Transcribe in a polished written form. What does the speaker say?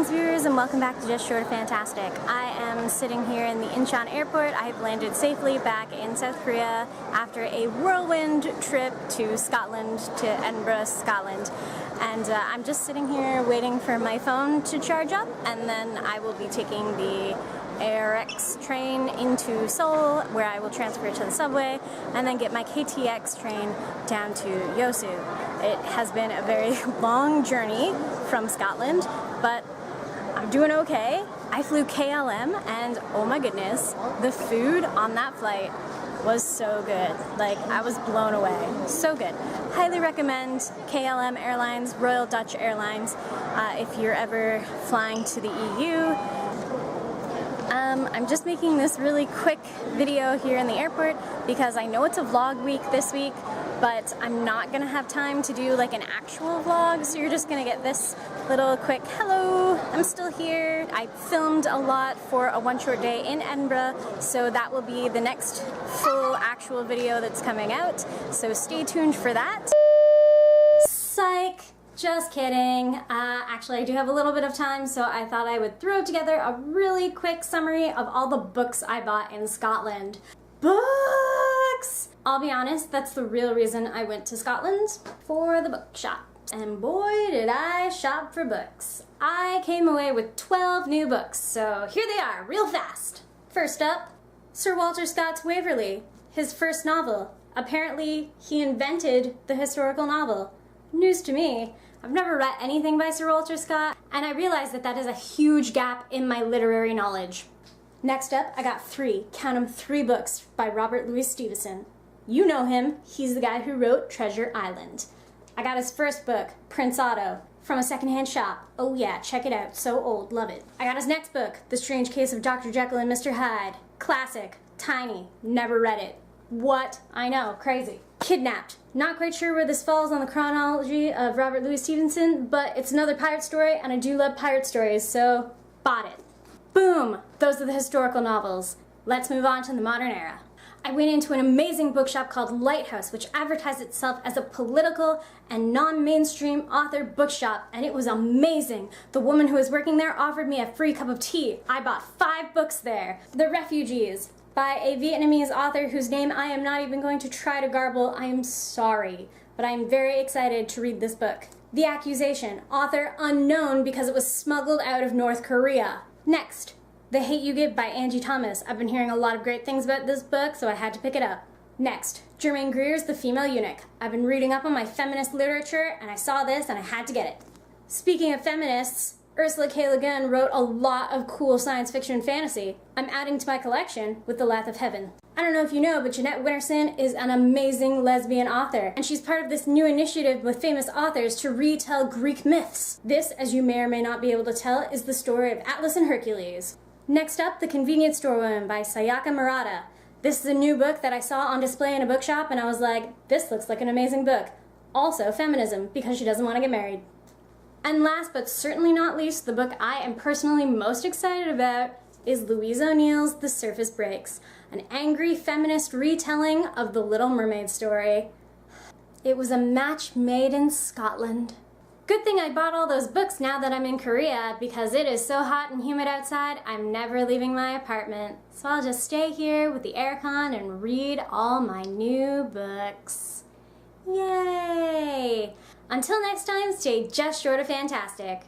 Greetings viewers and welcome back to Just Short of Fantastic. I am sitting here in the Incheon airport. I have landed safely back in South Korea after a whirlwind trip to Scotland, to Edinburgh, Scotland. And I'm just sitting here waiting for my phone to charge up, and then I will be taking the ARX train into Seoul, where I will transfer to the subway, and then get my KTX train down to Yosu. It has been a very long journey from Scotland, but I'm doing okay. I flew KLM, and oh my goodness, the food on that flight was so good. Like, I was blown away. So good. Highly recommend KLM Airlines, Royal Dutch Airlines, if you're ever flying to the EU. I'm just making this really quick video here in the airport because I know it's a vlog week this week, but I'm not gonna have time to do like an actual vlog, so you're just gonna get this little quick hello, I'm still here. I filmed a lot for a one short day in Edinburgh, so that will be the next full actual video that's coming out, so stay tuned for that. Psych! Just kidding. Actually, I do have a little bit of time, so I thought I would throw together a really quick summary of all the books I bought in Scotland. Books! I'll be honest, that's the real reason I went to Scotland, for the bookshop. And boy, did I shop for books. I came away with 12 new books, so here they are, real fast. First up, Sir Walter Scott's Waverley, his first novel. Apparently, he invented the historical novel. News to me. I've never read anything by Sir Walter Scott, and I realize that that is a huge gap in my literary knowledge. Next up, I got count 'em, 3 books by Robert Louis Stevenson. You know him, he's the guy who wrote Treasure Island. I got his first book, Prince Otto, from a secondhand shop. Oh yeah, check it out, so old, love it. I got his next book, The Strange Case of Dr. Jekyll and Mr. Hyde. Classic, tiny, never read it. What? I know, crazy. Kidnapped. Not quite sure where this falls on the chronology of Robert Louis Stevenson, but it's another pirate story, and I do love pirate stories, so bought it. Boom! Those are the historical novels. Let's move on to the modern era. I went into an amazing bookshop called Lighthouse, which advertised itself as a political and non-mainstream author bookshop, and it was amazing. The woman who was working there offered me a free cup of tea. I bought 5 books there. The Refugees, by a Vietnamese author whose name I am not even going to try to garble. I am sorry, but I am very excited to read this book. The Accusation, author unknown because it was smuggled out of North Korea. Next, The Hate U Give by Angie Thomas. I've been hearing a lot of great things about this book, so I had to pick it up. Next, Germaine Greer's The Female Eunuch. I've been reading up on my feminist literature, and I saw this and I had to get it. Speaking of feminists, Ursula K. Le Guin wrote a lot of cool science fiction and fantasy. I'm adding to my collection with The Lath of Heaven. I don't know if you know, but Jeanette Winterson is an amazing lesbian author, and she's part of this new initiative with famous authors to retell Greek myths. This, as you may or may not be able to tell, is the story of Atlas and Hercules. Next up, The Convenience Store Woman by Sayaka Murata. This is a new book that I saw on display in a bookshop, and I was like, this looks like an amazing book. Also, feminism, because she doesn't want to get married. And last but certainly not least, the book I am personally most excited about is Louise O'Neill's The Surface Breaks, an angry feminist retelling of the Little Mermaid story. It was a match made in Scotland. Good thing I bought all those books now that I'm in Korea, because it is so hot and humid outside, I'm never leaving my apartment. So I'll just stay here with the aircon and read all my new books. Yay! Until next time, stay just short of fantastic.